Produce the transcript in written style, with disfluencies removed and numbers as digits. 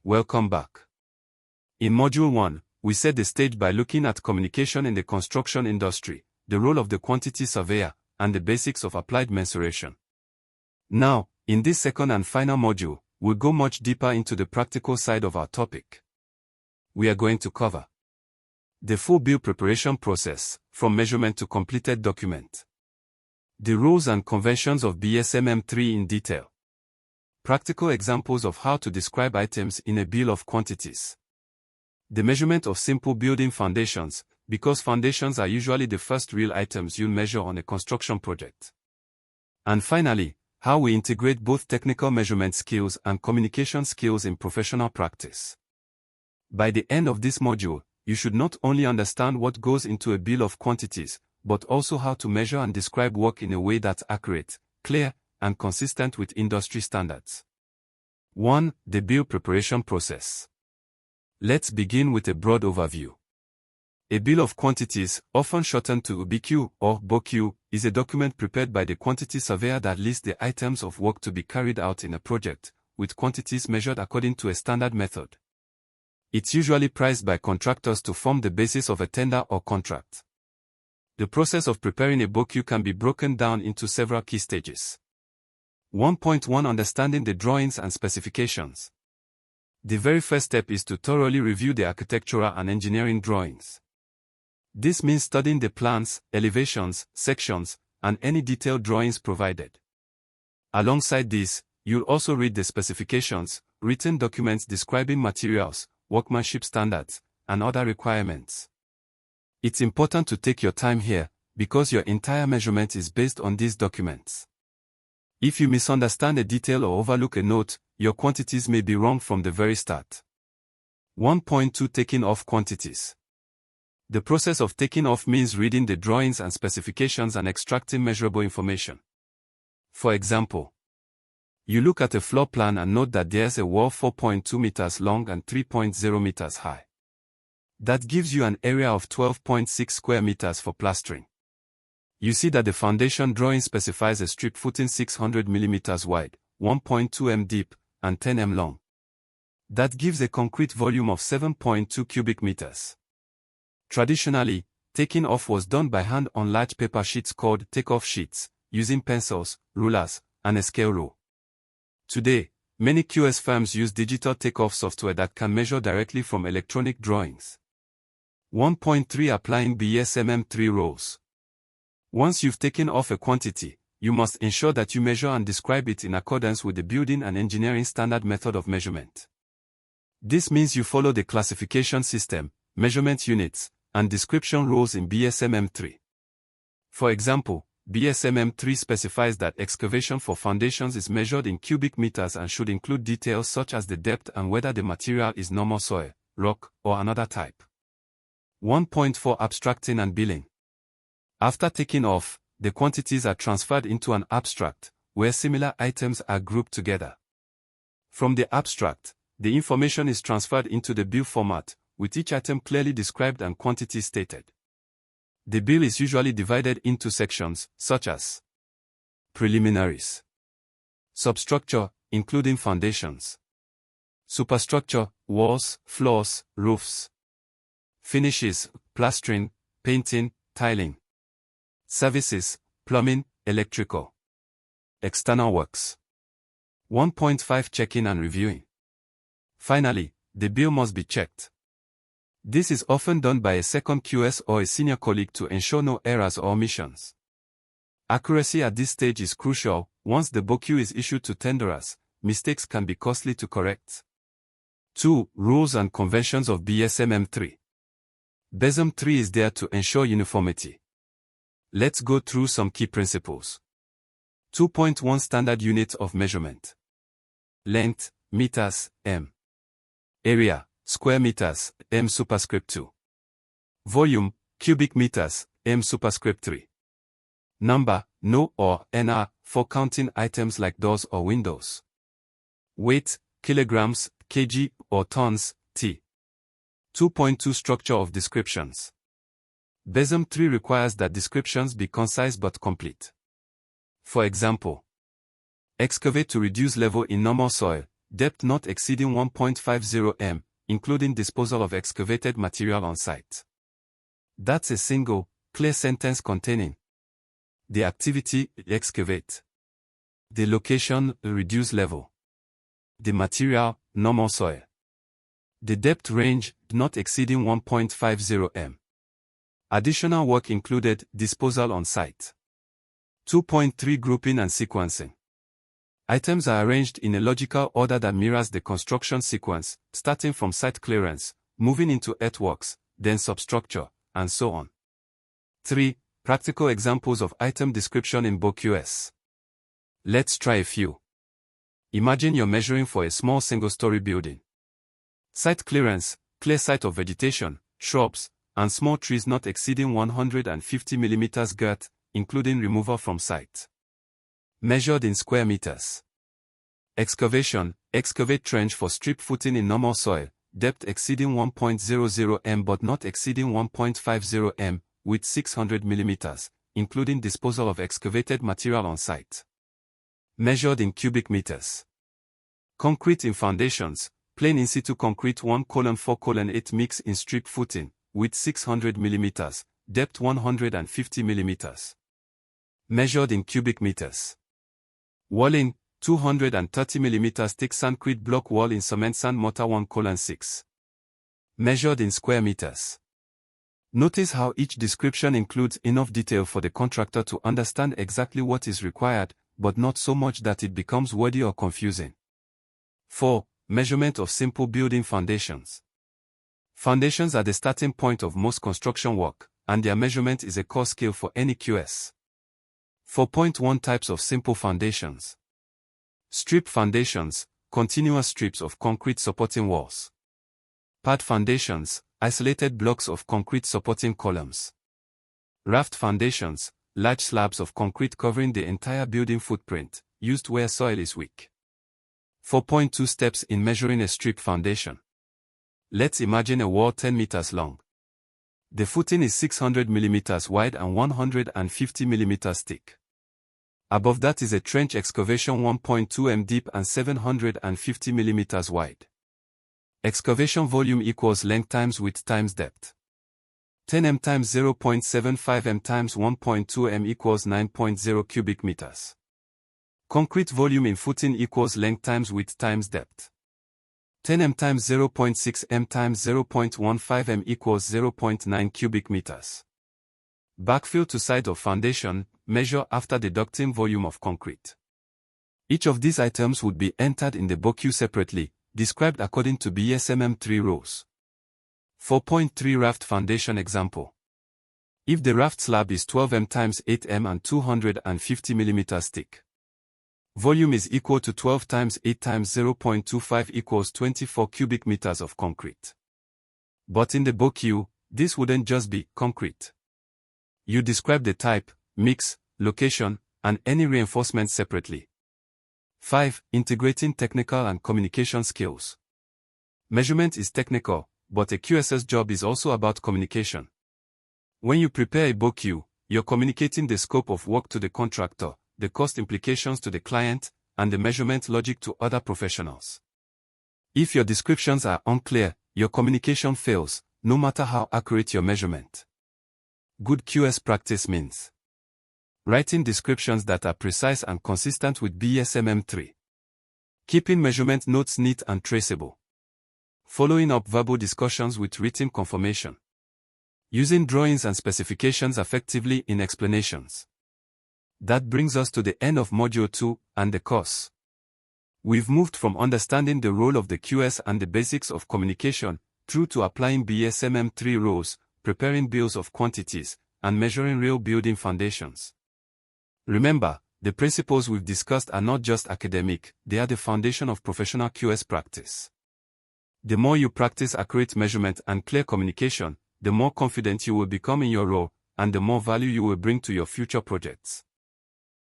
Welcome back. In Module 1, we set the stage by looking at communication in the construction industry, the role of the quantity surveyor, and the basics of applied mensuration. Now, in this second and final module, we'll go much deeper into the practical side of our topic. We are going to cover the full bill preparation process, from measurement to completed document, the rules and conventions of BSMM3 in detail, practical examples of how to describe items in a bill of quantities, the measurement of simple building foundations, because foundations are usually the first real items you'll measure on a construction project. And finally, how we integrate both technical measurement skills and communication skills in professional practice. By the end of this module, you should not only understand what goes into a bill of quantities, but also how to measure and describe work in a way that's accurate, clear, and consistent with industry standards. 1. The bill preparation process. Let's begin with a broad overview. A bill of quantities, often shortened to BQ or BOQ, is a document prepared by the quantity surveyor that lists the items of work to be carried out in a project, with quantities measured according to a standard method. It's usually priced by contractors to form the basis of a tender or contract. The process of preparing a BOQ can be broken down into several key stages. 1.1 Understanding the drawings and specifications. The very first step is to thoroughly review the architectural and engineering drawings. This means studying the plans, elevations, sections, and any detailed drawings provided. Alongside this, you'll also read the specifications, written documents describing materials, workmanship standards, and other requirements. It's important to take your time here, because your entire measurement is based on these documents. If you misunderstand a detail or overlook a note, your quantities may be wrong from the very start. 1.2 Taking off quantities. The process of taking off means reading the drawings and specifications and extracting measurable information. For example, you look at a floor plan and note that there's a wall 4.2 meters long and 3.0 meters high. That gives you an area of 12.6 square meters for plastering. You see that the foundation drawing specifies a strip footing 600 mm wide, 1.2 m deep, and 10 m long. That gives a concrete volume of 7.2 cubic meters. Traditionally, taking off was done by hand on large paper sheets called take-off sheets, using pencils, rulers, and a scale rule. Today, many QS firms use digital take-off software that can measure directly from electronic drawings. 1.3 Applying BSMM3 rules. Once you've taken off a quantity, you must ensure that you measure and describe it in accordance with the building and engineering standard method of measurement. This means you follow the classification system, measurement units, and description rules in BSMM3. For example, BSMM3 specifies that excavation for foundations is measured in cubic meters and should include details such as the depth and whether the material is normal soil, rock, or another type. 1.4 Abstracting and billing. After taking off, the quantities are transferred into an abstract, where similar items are grouped together. From the abstract, the information is transferred into the bill format, with each item clearly described and quantity stated. The bill is usually divided into sections, such as preliminaries, substructure, including foundations, superstructure, walls, floors, roofs, finishes, plastering, painting, tiling, services, plumbing, electrical, external works. 1.5 Checking and reviewing. Finally, the bill must be checked. This is often done by a second QS or a senior colleague to ensure no errors or omissions. Accuracy at this stage is crucial. Once the BOQ is issued to tenderers, mistakes can be costly to correct. 2. Rules and conventions of BSMM3. BSMM3 is there to ensure uniformity. Let's go through some key principles. 2.1 Standard units of measurement. Length, meters, m. Area, square meters, m superscript 2. Volume, cubic meters, m superscript 3. Number, no or NR, for counting items like doors or windows. Weight, kilograms, kg, or tons, t. 2.2 Structure of descriptions. BSMM3 requires that descriptions be concise but complete. For example, excavate to reduce level in normal soil, depth not exceeding 1.50 m, including disposal of excavated material on site. That's a single, clear sentence containing the activity, excavate. The location, reduce level. The material, normal soil. The depth range, not exceeding 1.50 m. Additional work included disposal on site. 2.3 Grouping and sequencing. Items are arranged in a logical order that mirrors the construction sequence, starting from site clearance, moving into earthworks, then substructure, and so on. 3. Practical examples of item description in BOQS. Let's try a few. Imagine you're measuring for a small single-story building. Site clearance, clear site of vegetation, shrubs, and small trees not exceeding 150 mm girth, including removal from site. Measured in square meters. Excavation, excavate trench for strip footing in normal soil, depth exceeding 1.00 m but not exceeding 1.50 m, with 600 mm, including disposal of excavated material on site. Measured in cubic meters. Concrete in foundations, plain in situ concrete 1:4:8 mix in strip footing, with 600 mm, depth 150 mm. Measured in cubic meters. Walling, 230 mm thick sandcrete block wall in cement sand mortar 1:6. Measured in square meters. Notice how each description includes enough detail for the contractor to understand exactly what is required, but not so much that it becomes wordy or confusing. 4. Measurement of simple building foundations. Foundations are the starting point of most construction work, and their measurement is a core skill for any QS. 4.1 Types of simple foundations. Strip foundations, continuous strips of concrete supporting walls. Pad foundations, isolated blocks of concrete supporting columns. Raft foundations, large slabs of concrete covering the entire building footprint, used where soil is weak. 4.2 Steps in measuring a strip foundation. Let's imagine a wall 10 meters long. The footing is 600 mm wide and 150 mm thick. Above that is a trench excavation 1.2 m deep and 750 mm wide. Excavation volume equals length times width times depth. 10 m times 0.75 m times 1.2 m equals 9.0 cubic meters. Concrete volume in footing equals length times width times depth. 10 m times 0.6 m times 0.15 m equals 0.9 cubic meters. Backfill to side of foundation, measure after deducting volume of concrete. Each of these items would be entered in the BOQ separately, described according to BSMM3 rules. 4.3 Raft foundation example. If the raft slab is 12 m times 8 m and 250 mm thick, volume is equal to 12 times 8 times 0.25 equals 24 cubic meters of concrete. But in the BOQ, this wouldn't just be concrete. You describe the type, mix, location, and any reinforcement separately. 5. Integrating technical and communication skills. Measurement is technical, but a QS's job is also about communication. When you prepare a BOQ, you're communicating the scope of work to the contractor, the cost implications to the client, and the measurement logic to other professionals. If your descriptions are unclear, your communication fails, no matter how accurate your measurement. Good QS practice means writing descriptions that are precise and consistent with BSMM3. Keeping measurement notes neat and traceable. Following up verbal discussions with written confirmation. Using drawings and specifications effectively in explanations. That brings us to the end of Module 2 and the course. We've moved from understanding the role of the QS and the basics of communication, through to applying BSMM3 rules, preparing bills of quantities, and measuring real building foundations. Remember, the principles we've discussed are not just academic, they are the foundation of professional QS practice. The more you practice accurate measurement and clear communication, the more confident you will become in your role, and the more value you will bring to your future projects.